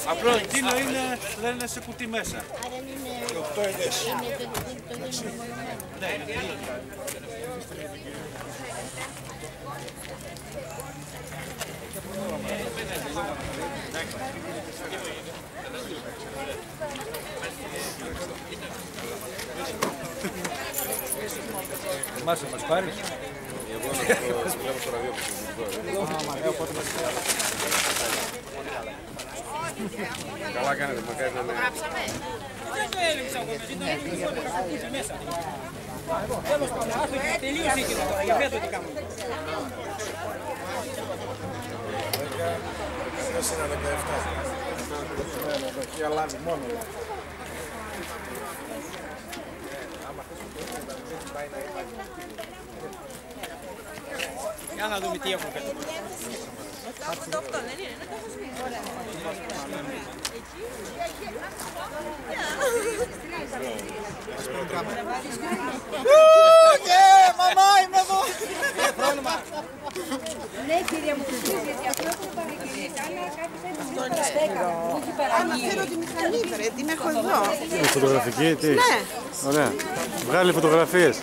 Απλό εκείνο είναι, λένε σε κουτί μέσα. Και 8 ειδές. Ναι, είναι ίδιο. Μας πάρεις. Εγώ να το βλέπω στο ραδιόφωνο. Καλά κάνετε, μακάρι να με... Τέλος πάντων, τελείωσε και τώρα, για πέτω τι κάνουμε. 4-17. Έχει αλάβει μόνο. Για να δούμε τι έχουν πέτω. Αυτό δεν είναι, δεν το έχω σπίσει. Μαμά, είμαι εδώ! Ναι, κυρία μου, γιατί αυτό που είπαμε κυρία, αλλά κάτι δεν στέκαμε. Άμα θέλω τη μηχανή, την έχω εδώ. Είναι φωτογραφική, τι? Ναι. Ωραία. Βγάλει φωτογραφίες.